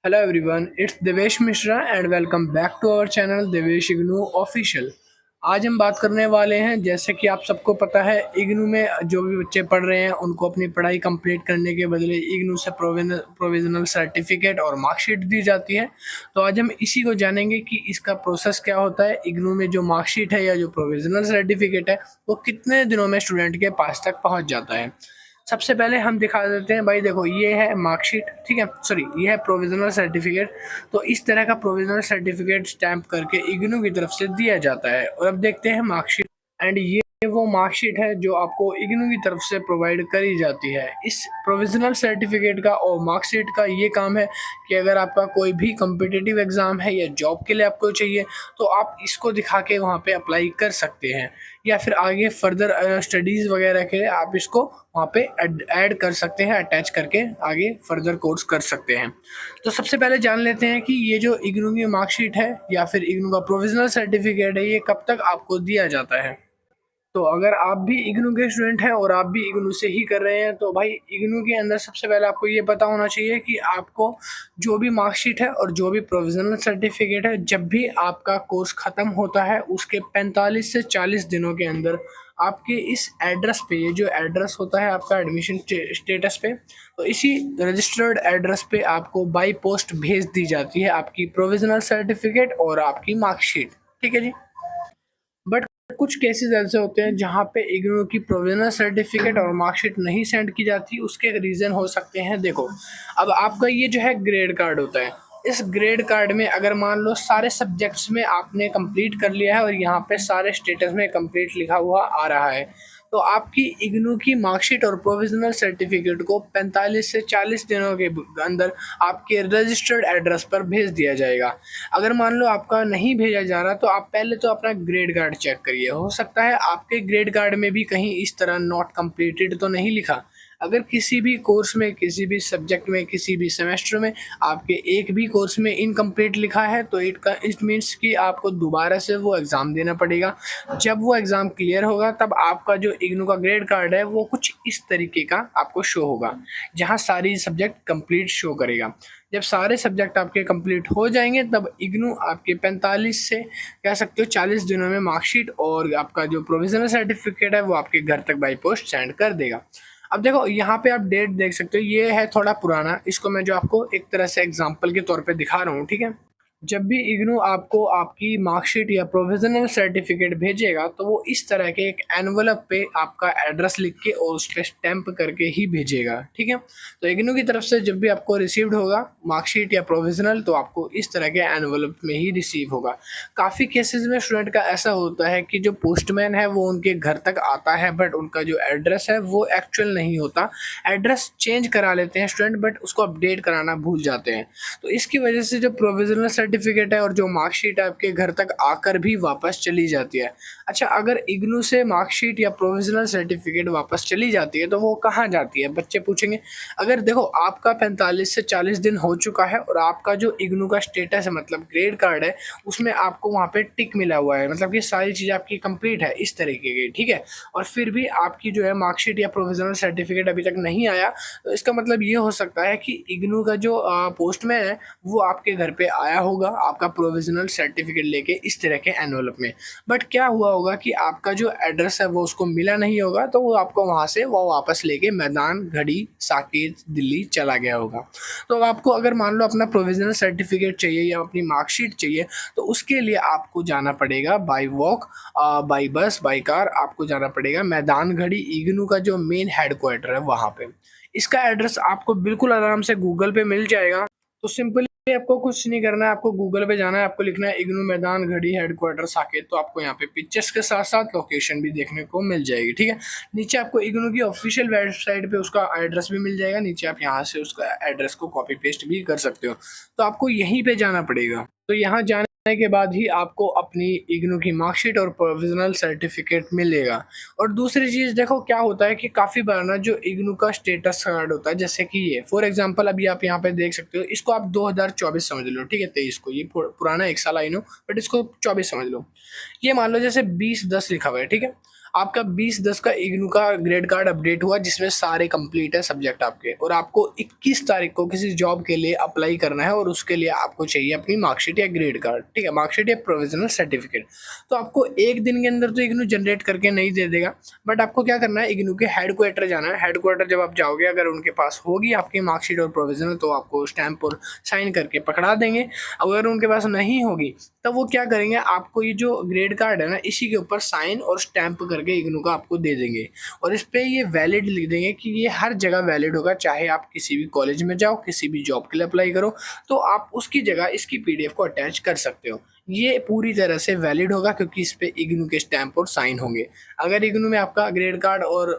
Hello everyone, it's Devesh Mishra and welcome back to our channel Devesh IGNOU official. आज हम बात करने वाले हैं, जैसे कि आप सबको पता है, इग्नू में जो भी बच्चे पढ़ रहे हैं उनको अपनी पढ़ाई कंप्लीट करने के बदले इग्नू से प्रोविजनल सर्टिफिकेट और मार्कशीट दी जाती है। तो आज हम इसी को जानेंगे कि इसका प्रोसेस क्या होता है। इग्नू में जो मार्कशीट है या जो प्रोविजनल सर्टिफिकेट है वो कितने दिनों में स्टूडेंट के पास तक पहुँच जाता है। सबसे पहले हम दिखा देते हैं भाई, देखो ये है मार्कशीट, ठीक है, सॉरी ये है प्रोविजनल सर्टिफिकेट। तो इस तरह का प्रोविजनल सर्टिफिकेट स्टैम्प करके इग्नू की तरफ से दिया जाता है। और अब देखते हैं मार्कशीट, एंड ये वो मार्कशीट है जो आपको इग्नू की तरफ से प्रोवाइड करी जाती है। इस प्रोविजनल सर्टिफिकेट का और मार्कशीट का ये काम है कि अगर आपका कोई भी कॉम्पिटिटिव एग्ज़ाम है या जॉब के लिए आपको चाहिए तो आप इसको दिखा के वहाँ पे अप्लाई कर सकते हैं, या फिर आगे फर्दर स्टडीज़ वगैरह के लिए आप इसको वहाँ पे ऐड कर सकते हैं, अटैच करके आगे फर्दर कोर्स कर सकते हैं। तो सबसे पहले जान लेते हैं कि ये जो इग्नू की मार्कशीट है या फिर इग्नू का प्रोविजनल सर्टिफिकेट है ये कब तक आपको दिया जाता है। तो अगर आप भी इग्नू के स्टूडेंट हैं और आप भी इग्नू से ही कर रहे हैं तो भाई इग्नू के अंदर सबसे पहले आपको ये पता होना चाहिए कि आपको जो भी मार्कशीट है और जो भी प्रोविजनल सर्टिफिकेट है, जब भी आपका कोर्स ख़त्म होता है उसके 45 से 40 दिनों के अंदर आपके इस एड्रेस पे, ये जो एड्रेस होता है आपका एडमिशन स्टेटस पे, तो इसी रजिस्टर्ड एड्रेस पे आपको बाई पोस्ट भेज दी जाती है आपकी प्रोविजनल सर्टिफिकेट और आपकी मार्कशीट। ठीक है जी। बट कुछ केसेस ऐसे होते हैं जहाँ पे इग्नू की प्रोविजनल सर्टिफिकेट और मार्कशीट नहीं सेंड की जाती। उसके रीज़न हो सकते हैं, देखो अब आपका ये जो है ग्रेड कार्ड होता है। इस ग्रेड कार्ड में अगर मान लो सारे सब्जेक्ट्स में आपने कंप्लीट कर लिया है और यहाँ पे सारे स्टेटस में कंप्लीट लिखा हुआ आ रहा है, तो आपकी इग्नू की मार्कशीट और प्रोविजनल सर्टिफिकेट को 45 से 40 दिनों के अंदर आपके रजिस्टर्ड एड्रेस पर भेज दिया जाएगा। अगर मान लो आपका नहीं भेजा जा रहा तो आप पहले तो अपना ग्रेड कार्ड चेक करिए। हो सकता है आपके ग्रेड कार्ड में भी कहीं इस तरह नॉट कंप्लीटेड तो नहीं लिखा। अगर किसी भी कोर्स में, किसी भी सब्जेक्ट में, किसी भी सेमेस्टर में आपके एक भी कोर्स में इनकम्प्लीट लिखा है तो इट मीन्स कि आपको दोबारा से वो एग्ज़ाम देना पड़ेगा। जब वो एग्ज़ाम क्लियर होगा तब आपका जो इग्नू का ग्रेड कार्ड है वो कुछ इस तरीके का आपको शो होगा, जहाँ सारी सब्जेक्ट कंप्लीट शो करेगा। जब सारे सब्जेक्ट आपके कंप्लीट हो जाएंगे तब इग्नू आपके 45 से कह सकते हो 40 दिनों में मार्कशीट और आपका जो प्रोविजनल सर्टिफिकेट है वो आपके घर तक बाई पोस्ट सेंड कर देगा। अब देखो यहाँ पे आप डेट देख सकते हो, ये है थोड़ा पुराना, इसको मैं जो आपको एक तरह से एग्जांपल के तौर पे दिखा रहा हूँ, ठीक है। जब भी इग्नू आपको आपकी मार्कशीट या प्रोविजनल सर्टिफिकेट भेजेगा तो वो इस तरह के एक एनवलप पे आपका एड्रेस लिख के और उस पर स्टैंप करके ही भेजेगा, ठीक है। तो इग्नू की तरफ से जब भी आपको रिसीव्ड होगा मार्कशीट या प्रोविजनल तो आपको इस तरह के एनवलप में ही रिसीव होगा। काफ़ी केसेस में स्टूडेंट का ऐसा होता है कि जो पोस्टमैन है वो उनके घर तक आता है बट उनका जो एड्रेस है वो एक्चुअल नहीं होता। एड्रेस चेंज करा लेते हैं स्टूडेंट बट उसको अपडेट कराना भूल जाते हैं। तो इसकी वजह से जो प्रोविजनल सर्टिफिकेट है और जो मार्कशीट है आपके घर तक आकर भी वापस चली जाती है। अच्छा, अगर इग्नू से मार्कशीट या प्रोविजनल सर्टिफिकेट वापस चली जाती है तो वो कहाँ जाती है, बच्चे पूछेंगे। अगर देखो आपका 45 से 40 दिन हो चुका है और आपका जो इग्नू का स्टेटस है मतलब ग्रेड कार्ड है उसमें आपको वहाँ पे टिक मिला हुआ है, मतलब कि सारी चीज़ आपकी कंप्लीट है इस तरीके की, ठीक है, और फिर भी आपकी जो है मार्कशीट या प्रोविजनल सर्टिफिकेट अभी तक नहीं आया, तो इसका मतलब ये हो सकता है कि इग्नू का जो पोस्टमैन है वो आपके घर पे आया होगा आपका प्रोविजनल सर्टिफिकेट लेके इस तरह के एनवलप में। बट क्या हुआ होगा कि आपका जो एड्रेस है वो उसको मिला नहीं होगा, तो वो आपको वहाँ से वो वापस लेके मैदान, घड़ी, साकेत, दिल्ली चला गया होगा। तो अब आपको अगर मान लो अपना प्रोविजनल सर्टिफिकेट चाहिए या अपनी मार्कशीट चाहिए तो उसके लिए आपको जाना पड़ेगा by walk, by bus, by car, आपको जाना पड़ेगा मैदान घड़ी, इग्नू का जो मेन हेडक्वार्टर है वहाँ पे। इसका एड्रेस आपको बिल्कुल आराम से गूगल पे मिल जाएगा। तो सिंपली आपको कुछ नहीं करना है, आपको गूगल पे जाना है, आपको लिखना है इग्नू मैदान घड़ी हेडक्वार्टर साकेत, तो आपको यहाँ पे पिक्चर्स के साथ साथ लोकेशन भी देखने को मिल जाएगी, ठीक है। नीचे आपको इग्नू की ऑफिशियल वेबसाइट पे उसका एड्रेस भी मिल जाएगा, नीचे आप यहाँ से उसका एड्रेस को कॉपी पेस्ट भी कर सकते हो। तो आपको यहीं पे जाना पड़ेगा। तो यहाँ जाने के बाद ही आपको अपनी इग्नू की मार्कशीट और प्रोविजनल सर्टिफिकेट मिलेगा। और दूसरी चीज़ देखो क्या होता है कि काफ़ी बार ना जो इग्नू का स्टेटस कार्ड होता है, जैसे कि ये फॉर एग्जांपल अभी आप यहाँ पे देख सकते हो, इसको आप 2024 समझ लो, ठीक है, 23 को, ये पुराना एक साल आई नो बट इसको 24 समझ लो। ये मान लो जैसे 20/10 लिखा हुआ है, ठीक है। आपका 20/10 का इग्नू का ग्रेड कार्ड अपडेट हुआ जिसमें सारे कंप्लीट है सब्जेक्ट आपके, और आपको 21 तारीख को किसी जॉब के लिए अप्लाई करना है और उसके लिए आपको चाहिए अपनी मार्कशीट या ग्रेड कार्ड, ठीक है, मार्कशीट या प्रोविजनल सर्टिफिकेट। तो आपको एक दिन के अंदर तो इग्नू जनरेट करके नहीं दे देगा, बट आपको क्या करना है, इग्नू के हेडक्वार्टर जाना है। हेडक्वार्टर जब आप जाओगे, अगर उनके पास होगी आपकी मार्कशीट और प्रोविजनल तो आपको स्टैंप और साइन करके पकड़ा देंगे। अगर उनके पास नहीं होगी तब वो क्या करेंगे, आपको ये जो ग्रेड कार्ड है ना इसी के ऊपर साइन और स्टैंप करके इग्नू का आपको दे देंगे, और इस पे ये वैलिड लिख देंगे कि ये हर जगह वैलिड होगा, चाहे आप किसी भी कॉलेज में जाओ, किसी भी जॉब के लिए अप्लाई करो, तो आप उसकी जगह इसकी पीडीएफ को अटैच कर सकते हो। ये पूरी तरह से वैलिड होगा क्योंकि इस पे इग्नू के स्टैंप और साइन होंगे। अगर इग्नू में आपका ग्रेड कार्ड और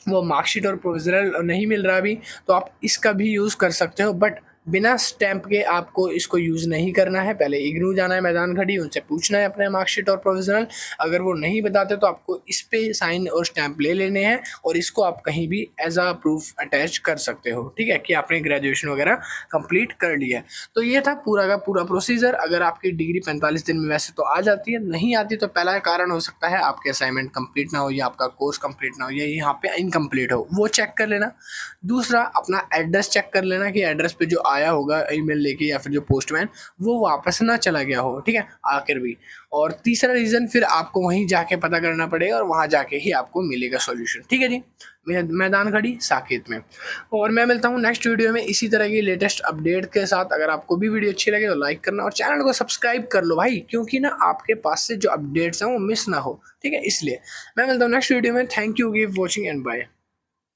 वो मार्कशीट और प्रोविजनल नहीं मिल रहा अभी, तो आप इसका भी यूज़ कर सकते हो, बट बिना स्टैंप के आपको इसको यूज़ नहीं करना है। पहले इग्नू जाना है मैदान खड़ी, उनसे पूछना है अपने मार्कशीट और प्रोविजनल। अगर वो नहीं बताते तो आपको इस पे साइन और स्टैंप ले लेने हैं, और इसको आप कहीं भी एज अ प्रूफ अटैच कर सकते हो, ठीक है, कि आपने ग्रेजुएशन वगैरह कंप्लीट कर लिया है। तो ये था पूरा का पूरा प्रोसीजर। अगर आपकी डिग्री 45 दिन में वैसे तो आ जाती है, नहीं आती तो पहला कारण हो सकता है आपके असाइनमेंट कंप्लीट ना हो, या आपका कोर्स कंप्लीट ना हो, या यहाँ पे इनकम्प्लीट हो, वो चेक कर लेना। दूसरा, अपना एड्रेस चेक कर लेना कि एड्रेस पे जो आया होगा ईमेल लेके या फिर जो पोस्टमैन, वो वापस ना चला गया हो, ठीक है, आखिर भी। और तीसरा रीज़न, फिर आपको वहीं जाके पता करना पड़ेगा और वहाँ जाके ही आपको मिलेगा सॉल्यूशन, ठीक है जी। मैदान खड़ी साकेत में। और मैं मिलता हूँ नेक्स्ट वीडियो में इसी तरह की लेटेस्ट अपडेट के साथ। अगर आपको भी वीडियो अच्छी लगे तो लाइक करना और चैनल को सब्सक्राइब कर लो भाई, क्योंकि ना आपके पास से जो अपडेट्स हैं वो मिस ना हो, ठीक है, इसलिए। मैं मिलता हूँ नेक्स्ट वीडियो में। Thank you, keep watching and bye.